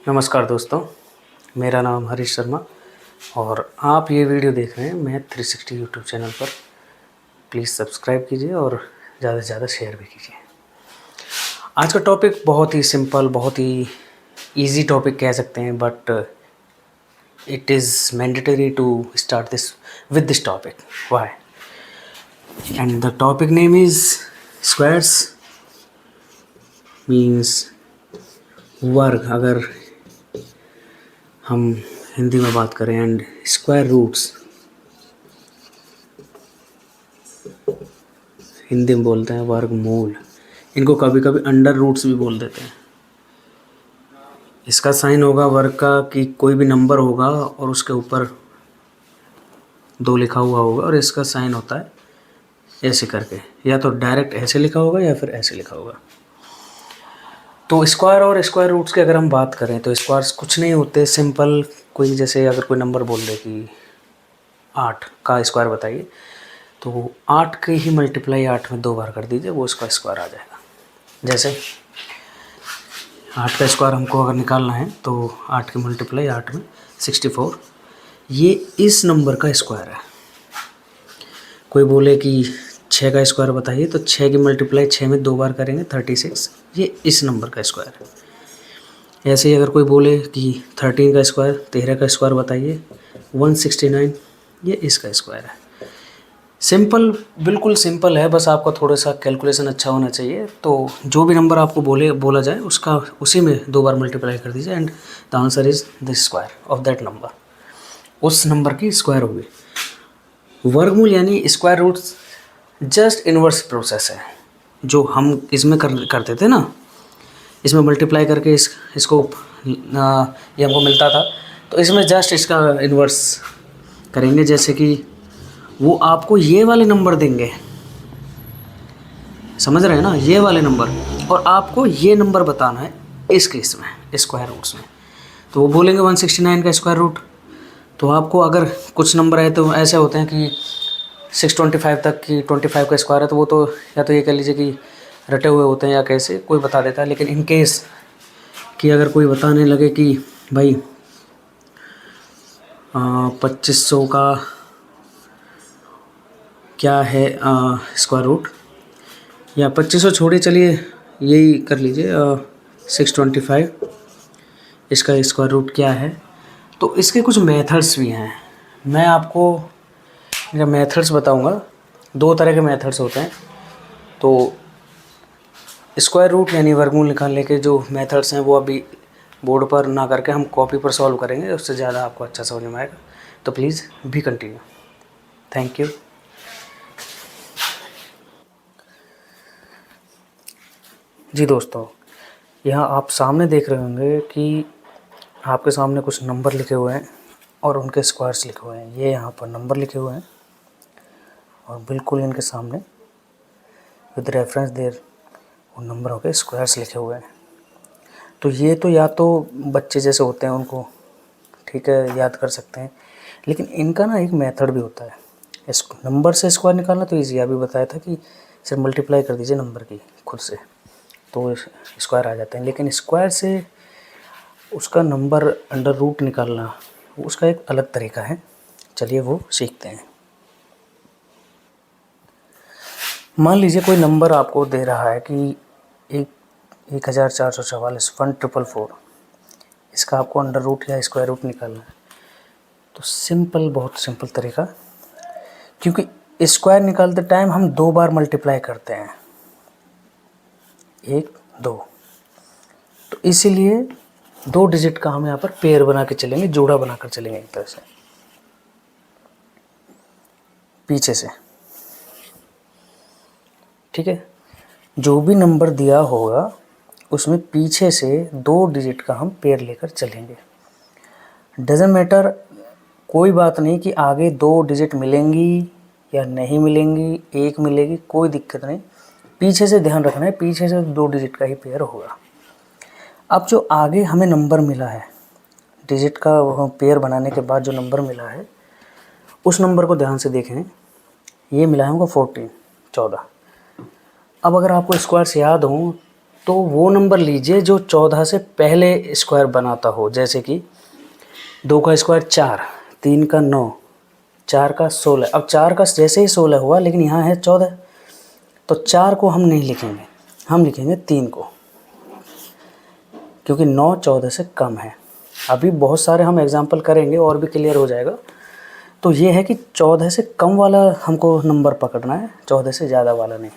नमस्कार दोस्तों, मेरा नाम हरीश शर्मा और आप ये वीडियो देख रहे हैं मैथ 360 यूट्यूब चैनल पर। प्लीज़ सब्सक्राइब कीजिए और ज़्यादा से ज़्यादा शेयर भी कीजिए। आज का टॉपिक बहुत ही सिंपल, बहुत ही इजी टॉपिक कह सकते हैं, but it is mandatory to start this with this topic. Why? And the topic name is squares means वर्ग, अगर हम हिंदी में बात करें, एंड स्क्वायर रूट्स हिंदी में बोलते हैं वर्गमूल। इनको कभी कभी अंडर रूट्स भी बोल देते हैं। इसका साइन होगा वर्ग का कि कोई भी नंबर होगा और उसके ऊपर 2 लिखा हुआ होगा, और इसका साइन होता है ऐसे करके, या तो डायरेक्ट ऐसे लिखा होगा या फिर ऐसे लिखा होगा। तो स्क्वायर और स्क्वायर रूट्स की अगर हम बात करें तो स्क्वायर्स कुछ नहीं होते, सिंपल। कोई जैसे अगर कोई नंबर बोल दे कि 8 का स्क्वायर बताइए, तो 8 की ही मल्टीप्लाई 8 में 2 बार कर दीजिए, वो उसका स्क्वायर आ जाएगा। जैसे 8 का स्क्वायर हमको अगर निकालना है तो 8 की मल्टीप्लाई 8 में 64, ये इस नंबर का स्क्वायर है। कोई बोले कि 6 का स्क्वायर बताइए, तो 6 की मल्टीप्लाई 6 में 2 बार करेंगे 36, ये इस नंबर का स्क्वायर है। ऐसे ही अगर कोई बोले कि 13 का स्क्वायर, 13 का स्क्वायर बताइए 169, ये इसका स्क्वायर है। सिंपल, बिल्कुल सिंपल है, बस आपका थोड़ा सा कैलकुलेशन अच्छा होना चाहिए। तो जो भी नंबर आपको बोला जाए उसका उसी में 2 बार मल्टीप्लाई कर दीजिए, and the answer is the square of that number. उस नंबर की स्क्वायर होगी। वर्गमूल यानी square roots just inverse process है, जो हम इसमें करते थे ना, इसमें मल्टीप्लाई करके इसको ये हमको मिलता था, तो इसमें जस्ट इसका इन्वर्स करेंगे। जैसे कि वो आपको ये वाले नंबर देंगे, समझ रहे हैं ना, ये वाले नंबर, और आपको ये नंबर बताना है इस केस में स्क्वायर रूट्स में। तो वो बोलेंगे 169 का स्क्वायर रूट, तो आपको अगर कुछ नंबर है तो ऐसे होते हैं कि 625 तक की 25 का स्क्वायर है, तो वो तो या तो ये कह लीजिए कि रटे हुए होते हैं या कैसे कोई बता देता है। लेकिन इन केस कि अगर कोई बताने लगे कि भाई 2500 का क्या है स्क्वायर रूट, या 2500 छोड़िए, चलिए यही कर लीजिए 625, इसका स्क्वायर रूट क्या है। तो इसके कुछ मेथड्स भी हैं, मैं आपको इनका मेथड्स बताऊंगा। 2 तरह के मेथड्स होते हैं। तो स्क्वायर रूट यानी वर्गमूल निकालने के जो मेथड्स हैं वो अभी बोर्ड पर ना करके हम कॉपी पर सॉल्व करेंगे, उससे ज़्यादा आपको अच्छा समझ में आएगा। तो please be continue. Thank you. जी दोस्तों, यहाँ आप सामने देख रहे होंगे कि आपके सामने कुछ नंबर लिखे हुए हैं और उनके स्क्वायर्स लिखे हुए हैं। ये यहाँ पर नंबर लिखे हुए हैं और बिल्कुल इनके सामने विद रेफरेंस देयर उन नंबरों के स्क्वायर्स लिखे हुए हैं। तो ये तो या तो बच्चे जैसे होते हैं उनको ठीक है याद कर सकते हैं, लेकिन इनका ना एक मेथड भी होता है। इस नंबर से स्क्वायर निकालना तो ईजी, अभी बताया था कि सिर्फ मल्टीप्लाई कर दीजिए नंबर की खुद से, तो स्क्वायर आ जाते हैं। लेकिन स्क्वायर से उसका नंबर अंडर रूट निकालना, उसका एक अलग तरीका है। चलिए वो सीखते हैं। मान लीजिए कोई नंबर आपको दे रहा है कि 1444 1444, इसका आपको अंडर रूट या स्क्वायर रूट निकालना है। तो सिंपल, बहुत सिंपल तरीका, क्योंकि स्क्वायर निकालते टाइम हम 2 बार मल्टीप्लाई करते हैं, 1 2, तो इसीलिए 2 डिजिट का हम यहाँ पर पेयर बना के चलेंगे, जोड़ा बनाकर चलेंगे एक तरह से पीछे से। ठीक है, जो भी नंबर दिया होगा उसमें पीछे से 2 डिजिट का हम पेयर लेकर चलेंगे। डजेंट मैटर, कोई बात नहीं कि आगे 2 डिजिट मिलेंगी या नहीं मिलेंगी, 1 मिलेगी, कोई दिक्कत नहीं। पीछे से ध्यान रखना है, पीछे से 2 डिजिट का ही पेयर होगा। अब जो आगे हमें नंबर मिला है, डिजिट का पेयर बनाने के बाद जो नंबर मिला है, उस नंबर को ध्यान से देखें। ये मिला है हमको 14। अब अगर आपको स्क्वायर्स याद हो तो वो नंबर लीजिए जो 14 से पहले स्क्वायर बनाता हो, जैसे कि 2 का स्क्वायर 4, 3 का 9, 4 का 16। अब 4 का जैसे ही 16 हुआ, लेकिन यहाँ है 14, तो 4 को हम नहीं लिखेंगे, हम लिखेंगे 3 को, क्योंकि 9 14 से कम है। अभी बहुत सारे हम एग्जाम्पल करेंगे और भी क्लियर हो जाएगा। तो ये है कि 14 से कम वाला हमको नंबर पकड़ना है, 14 से ज़्यादा वाला नहीं,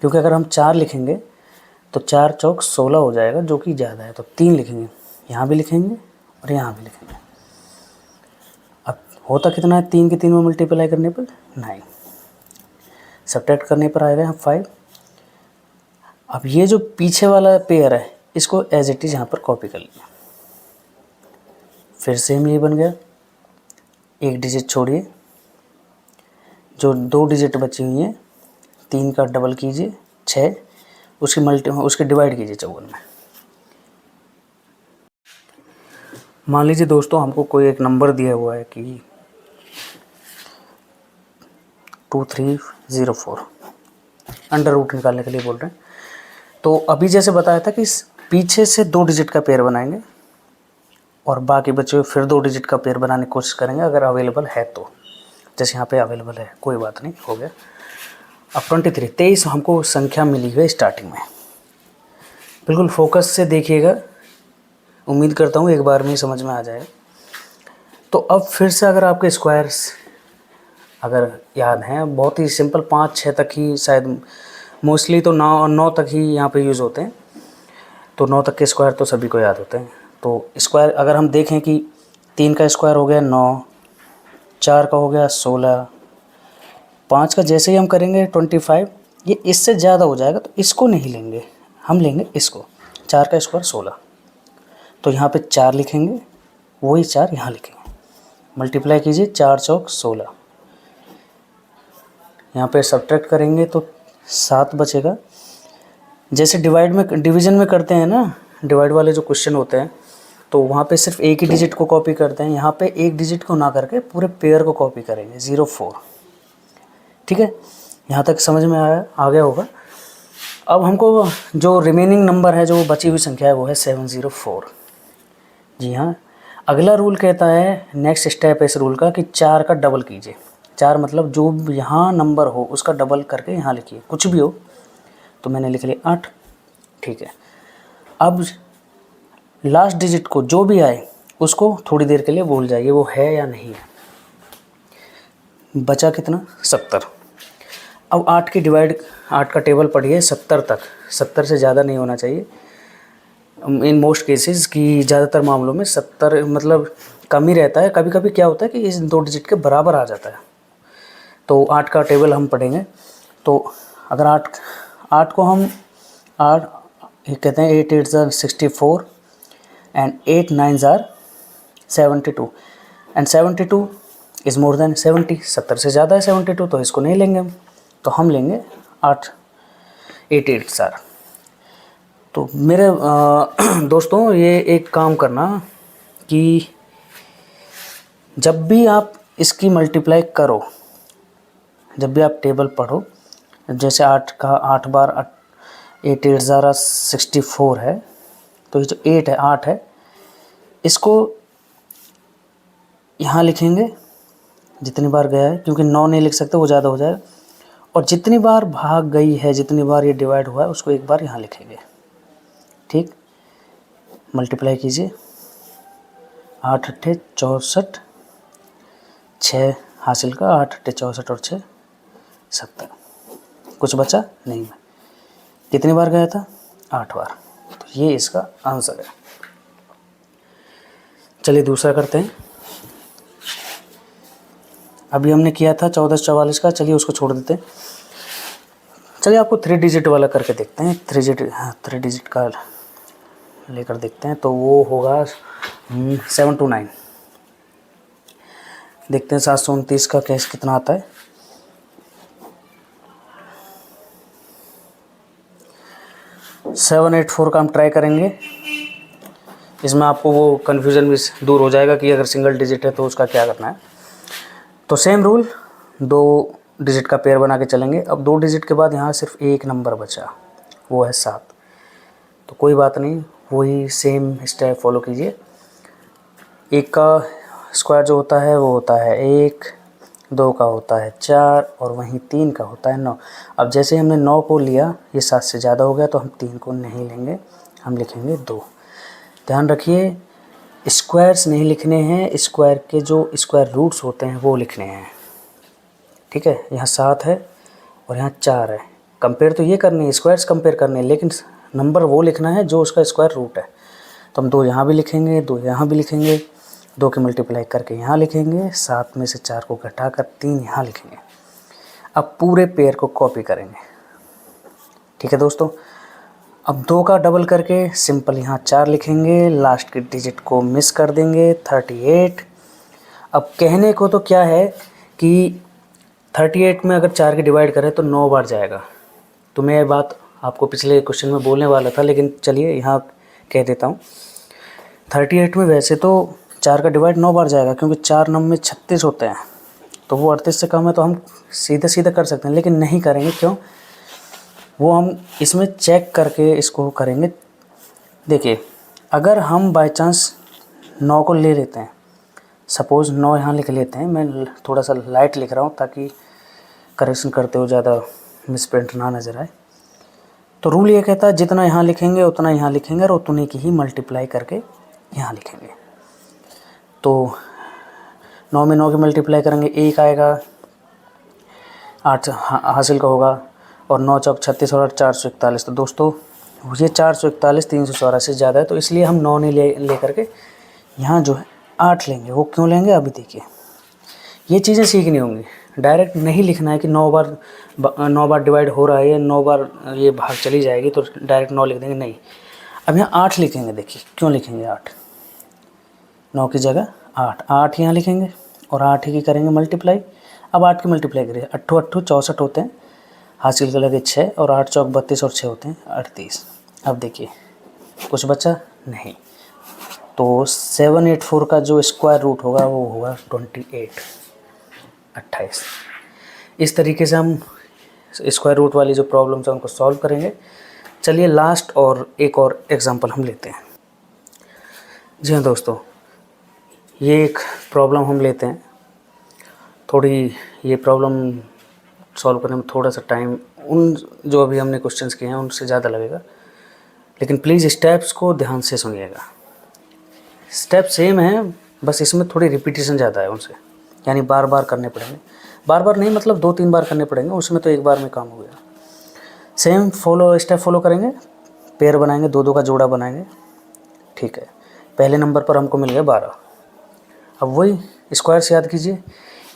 क्योंकि अगर हम 4 लिखेंगे तो 4 चौक 16 हो जाएगा, जो कि ज़्यादा है। तो 3 लिखेंगे, यहाँ भी लिखेंगे और यहाँ भी लिखेंगे। अब होता कितना है 3 के 3 में मल्टीप्लाई करने पर 9, सब्ट्रैक्ट करने पर आएगा यहाँ 5। अब ये जो पीछे वाला पेयर है इसको एज इट इज़ यहाँ पर कॉपी कर लिया, फिर सेम ये बन गया। एक डिजिट छोड़िए, जो 2 डिजिट बची हुई हैं 3 का डबल कीजिए 6, उसके डिवाइड कीजिए 54 में। मान लीजिए दोस्तों हमको कोई एक नंबर दिया हुआ है कि 2304, अंडर रूट निकालने के लिए बोल रहे हैं। तो अभी जैसे बताया था कि पीछे से 2 डिजिट का पेयर बनाएंगे और बाकी बचे हुए फिर 2 डिजिट का पेयर बनाने की कोशिश करेंगे, अगर अवेलेबल है तो। जैसे यहाँ पे अवेलेबल है, कोई बात नहीं, हो गया। अब 23 हमको संख्या मिली है स्टार्टिंग में। बिल्कुल फोकस से देखिएगा, उम्मीद करता हूँ एक बार में ही समझ में आ जाए। तो अब फिर से अगर आपके स्क्वायर्स अगर याद हैं, बहुत ही सिंपल, 5 6 तक ही शायद, मोस्टली तो 9 तक ही यहाँ पे यूज़ होते हैं। तो 9 तक के स्क्वायर तो सभी को याद होते हैं। तो स्क्वायर अगर हम देखें कि 3 का स्क्वायर हो गया 9, 4 का हो गया 16, 5 का जैसे ही हम करेंगे 25, ये इससे ज़्यादा हो जाएगा, तो इसको नहीं लेंगे, हम लेंगे इसको। 4 का स्क्वायर 16, तो यहाँ पे 4 लिखेंगे, वही 4 यहाँ लिखेंगे, मल्टीप्लाई कीजिए 4 चौक 16, यहाँ पे सब्ट्रैक्ट करेंगे तो 7 बचेगा। जैसे डिवीज़न में करते हैं ना, डिवाइड वाले जो क्वेश्चन होते हैं, तो वहाँ पे सिर्फ एक ही डिजिट को कॉपी करते हैं, यहाँ पे एक डिजिट को ना करके पूरे पेयर को कॉपी करेंगे, 04। ठीक है, यहाँ तक समझ में आ गया होगा। अब हमको जो रिमेनिंग नंबर है, जो बची हुई संख्या है, वो है 704। जी हाँ, अगला रूल कहता है, नेक्स्ट स्टेप है इस रूल का, कि 4 का डबल कीजिए। 4 मतलब जो यहाँ नंबर हो उसका डबल करके यहाँ लिखिए, कुछ भी हो। तो मैंने लिख लिया 8। ठीक है, अब लास्ट डिजिट को जो भी आए उसको थोड़ी देर के लिए भूल जाइए, वो है या नहीं है। बचा कितना, 70। अब 8 की डिवाइड, 8 का टेबल पढ़िए 70 तक, 70 से ज़्यादा नहीं होना चाहिए इन मोस्ट केसेस, कि ज़्यादातर मामलों में 70 मतलब कम ही रहता है। कभी कभी क्या होता है कि इस 2 डिजिट के बराबर आ जाता है। तो 8 का टेबल हम पढ़ेंगे। तो अगर 8 को हम 8 कहते हैं, 8 8 ज़ार 64 एंड 8 9 ज़ार 72 एंड 72 इज़ मोर देन 70। 70 से ज़्यादा है 72, तो इसको नहीं लेंगे हम, तो हम लेंगे 8 8 ज़ार। तो मेरे दोस्तों, ये एक काम करना कि जब भी आप इसकी मल्टीप्लाई करो, जब भी आप टेबल पढ़ो, जैसे 8 का 8 बार 8 8 ज़ारा 64 है, तो ये जो 8 है, इसको यहाँ लिखेंगे जितनी बार गया है, क्योंकि 9 नहीं लिख सकते, वो ज़्यादा हो जाएगा। और जितनी बार भाग गई है, जितनी बार ये डिवाइड हुआ है, उसको एक बार यहाँ लिखेंगे। ठीक, मल्टीप्लाई कीजिए, 8 8 64, 6 हासिल का, 8 8 64 और 6 70। कुछ बचा नहीं, कितनी बार गया था, 8 बार। तो ये इसका आंसर है। चलिए दूसरा करते हैं। अभी हमने किया था 1444 का, चलिए उसको छोड़ देते हैं। चलिए आपको 3 डिजिट वाला करके देखते हैं। 3 डिजिट का लेकर देखते हैं। तो वो होगा 729। देखते हैं 729 का कैश कितना आता है। सेवन 8 4 का हम ट्राई करेंगे। इसमें आपको वो कन्फ्यूज़न भी दूर हो जाएगा कि अगर सिंगल डिजिट है तो उसका क्या करना है। तो सेम रूल, 2 डिजिट का पेयर बना के चलेंगे। अब 2 डिजिट के बाद यहाँ सिर्फ एक नंबर बचा, वो है 7। तो कोई बात नहीं, वही सेम स्टेप फॉलो कीजिए। 1 का स्क्वायर जो होता है वो होता है 1, 2 का होता है 4 और वहीं 3 का होता है 9। अब जैसे हमने 9 को लिया, ये 7 से ज़्यादा हो गया तो हम 3 को नहीं लेंगे, हम लिखेंगे 2। ध्यान रखिए, स्क्वायर्स नहीं लिखने हैं, स्क्वायर के जो स्क्वायर रूट्स होते हैं वो लिखने हैं। ठीक है, यहाँ 7 है और यहाँ 4 है। कंपेयर तो ये करनी है, स्क्वायर्स कंपेयर करने हैं, लेकिन नंबर वो लिखना है जो उसका स्क्वायर रूट है। तो हम 2 यहाँ भी लिखेंगे, 2 यहाँ भी लिखेंगे, 2 की मल्टीप्लाई करके यहाँ लिखेंगे, 7 में से 4 को घटाकर 3 यहाँ लिखेंगे। अब पूरे पेयर को कॉपी करेंगे। ठीक है दोस्तों, अब 2 का डबल करके सिंपल यहाँ 4 लिखेंगे, लास्ट के डिजिट को मिस कर देंगे 38। अब कहने को तो क्या है कि 38 में अगर 4 के डिवाइड करें तो 9 बार जाएगा। तो मैं ये बात आपको पिछले क्वेश्चन में बोलने वाला था, लेकिन चलिए यहाँ कह देता हूँ। 38 में वैसे तो 4 का डिवाइड 9 बार जाएगा, क्योंकि 4 9 में 36 होते हैं, तो वो 38 से कम है, तो हम सीधे सीधे कर सकते हैं, लेकिन नहीं करेंगे। क्यों? वो हम इसमें चेक करके इसको करेंगे। देखिए, अगर हम बाय चांस 9 को ले लेते हैं, सपोज़ 9 यहाँ लिख लेते हैं, मैं थोड़ा सा लाइट लिख रहा हूँ ताकि करेक्शन करते हो ज़्यादा मिसप्रिंट ना नज़र आए। तो रूल ये कहता है जितना यहाँ लिखेंगे उतना यहाँ लिखेंगे और उतने की ही मल्टीप्लाई करके यहाँ लिखेंगे। तो 9 में 9 की मल्टीप्लाई करेंगे, 1 आएगा, 8 हासिल का होगा, और 9 चौक 36 और 8 441। तो दोस्तों ये 441 314 से ज़्यादा है, तो इसलिए हम 9 नहीं ले करके यहाँ जो है 8 लेंगे। वो क्यों लेंगे अभी देखिए। ये चीज़ें सीखनी होंगी, डायरेक्ट नहीं लिखना है कि 9 बार डिवाइड हो रहा है या 9 बार ये भाग चली जाएगी तो डायरेक्ट 9 लिख देंगे, नहीं। अब यहाँ 8 लिखेंगे। देखिए क्यों लिखेंगे 8, 9 की जगह 8 यहाँ लिखेंगे और 8 ही की करेंगे मल्टीप्लाई। अब 8 की मल्टीप्लाई करिए, 8 8 64 होते हैं, हासिल के लगे 6 और 8 चौक 32 और 6 होते हैं 38। अब देखिए कुछ बचा नहीं, तो 784 का जो स्क्वायर रूट होगा वो होगा 28। इस तरीके से हम स्क्वायर रूट वाली जो प्रॉब्लम्स हैं उनको सॉल्व करेंगे। चलिए लास्ट और एक और एग्जांपल हम लेते हैं। जी हाँ दोस्तों, ये एक प्रॉब्लम हम लेते हैं। थोड़ी ये प्रॉब्लम सॉल्व करने में थोड़ा सा टाइम उन जो अभी हमने क्वेश्चंस किए हैं उनसे ज़्यादा लगेगा, लेकिन प्लीज़ स्टेप्स को ध्यान से सुनिएगा। स्टेप सेम है, बस इसमें थोड़ी रिपीटेशन ज़्यादा है उनसे, यानी बार बार करने पड़ेंगे। बार बार नहीं मतलब 2-3 बार करने पड़ेंगे, उसमें तो एक बार में काम हो गया। सेम स्टेप फॉलो करेंगे, पेयर बनाएंगे, 2-2 का जोड़ा बनाएंगे। ठीक है, पहले नंबर पर हमको मिल गया 12। अब वही स्क्वायर से याद कीजिए,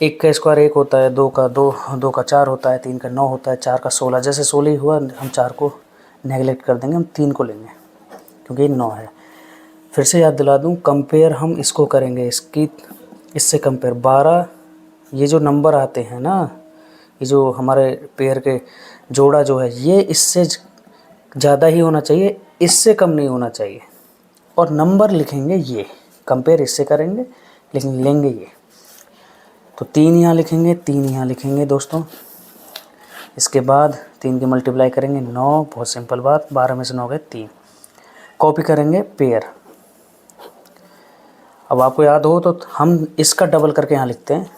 1 का स्क्वायर 1 होता है, 2 का 2, 2 का 4 होता है, 3 का 9 होता है, 4 का 16। जैसे 16 ही हुआ हम 4 को नेगलेक्ट कर देंगे, हम 3 को लेंगे क्योंकि 9 है। फिर से याद दिला दूं, कंपेयर हम इसको करेंगे, इससे कंपेयर 12। ये जो नंबर आते हैं ना, ये जो हमारे पेयर के जोड़ा जो है, ये इससे ज़्यादा ही होना चाहिए, इससे कम नहीं होना चाहिए। और नंबर लिखेंगे ये, कंपेयर इससे करेंगे लेकिन लेंगे ये। तो 3 यहाँ लिखेंगे, 3 यहाँ लिखेंगे दोस्तों। इसके बाद 3 की मल्टीप्लाई करेंगे 9, बहुत सिंपल बात, 12 में से 9 गए 3। कॉपी करेंगे पेयर। अब आपको याद हो तो हम इसका डबल करके यहाँ लिखते हैं,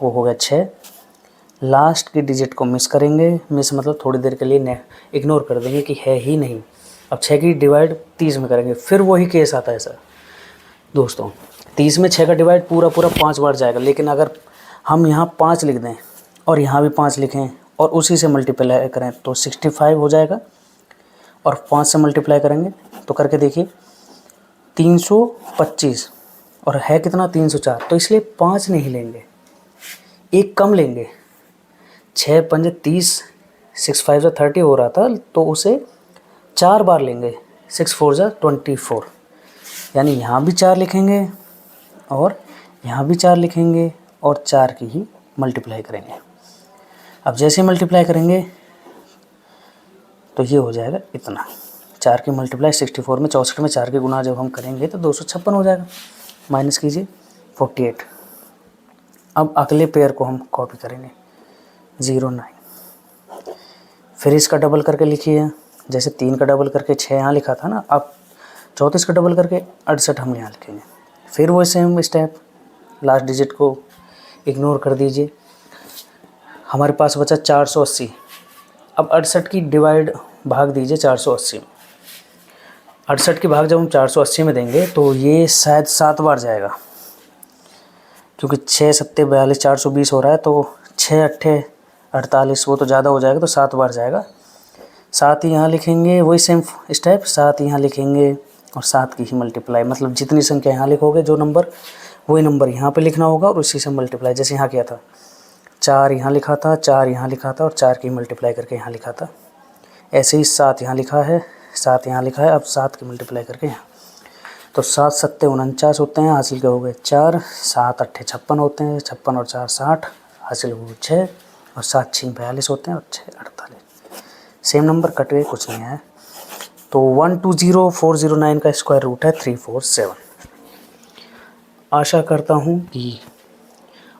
वो हो गया 6। लास्ट की डिजिट को मिस करेंगे, मिस मतलब थोड़ी देर के लिए इग्नोर कर देंगे कि है ही नहीं। अब 6 की डिवाइड 30 में करेंगे, फिर वही केस आता है सर दोस्तों। 30 में 6 का डिवाइड पूरा 5 बार जाएगा, लेकिन अगर हम यहाँ 5 लिख दें और यहाँ भी 5 लिखें और उसी से मल्टीप्लाई करें तो 65 हो जाएगा। और 5 से मल्टीप्लाई करेंगे तो करके देखिए 325, और है कितना 304, तो इसलिए 5 नहीं लेंगे, एक कम लेंगे। 6 पंजे 30, 6 5 30 हो रहा था, तो उसे 4 बार लेंगे, 6 4 24। यानी यहाँ भी 4 लिखेंगे और यहाँ भी 4 लिखेंगे और 4 की ही मल्टीप्लाई करेंगे। अब जैसे मल्टीप्लाई करेंगे तो ये हो जाएगा इतना। 4 की मल्टीप्लाई 64 में 64 में 4 के गुना जब हम करेंगे तो 256 हो जाएगा। माइनस कीजिए 48। अब अगले पेयर को हम कॉपी करेंगे 09। फिर इसका डबल करके लिखिए जैसे 3 का डबल करके 6 यहाँ लिखा था ना, अब 34 का डबल करके 68 हम यहाँ लिखेंगे। फिर वो सेम स्टेप, लास्ट डिजिट को इग्नोर कर दीजिए। हमारे पास बचा 480। अब 68 की डिवाइड भाग दीजिए 480 में। 68 की भाग जब हम 480 में देंगे तो ये शायद 7 बार जाएगा, क्योंकि 6 सत्ते 42 420 हो रहा है, तो 6 अट्ठे 48, वो तो ज़्यादा हो जाएगा, तो 7 बार जाएगा। 7 ही यहाँ लिखेंगे, वही सेम स्टेप, 7 यहाँ लिखेंगे और 7 की ही मल्टीप्लाई, मतलब जितनी संख्या यहाँ लिखोगे जो नंबर, वही नंबर यहाँ पे लिखना होगा और उसी से मल्टीप्लाई। जैसे यहाँ किया था, 4 यहाँ लिखा था, 4 यहाँ लिखा था और 4 की मल्टीप्लाई करके यहाँ लिखा था। ऐसे ही 7 यहाँ लिखा है, 7 यहाँ लिखा है, अब 7 की मल्टीप्लाई करके यहाँ। तो 7 सत्ते 49 होते हैं, हासिल के हो गए 4, 7 अट्ठे 56 होते हैं, 56 और 4 60, हासिल हो गए 6, और 7 6 42 होते हैं और 6 48। सेम नंबर कट गए, कुछ नहीं है। तो 120409 का स्क्वायर रूट है 347। आशा करता हूँ कि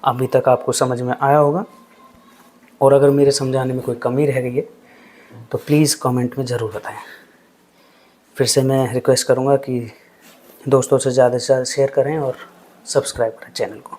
अभी तक आपको समझ में आया होगा, और अगर मेरे समझाने में कोई कमी रह गई है तो प्लीज़ कमेंट में ज़रूर बताएं। फिर से मैं रिक्वेस्ट करूँगा कि दोस्तों से ज़्यादा शेयर करें और सब्सक्राइब करें चैनल को।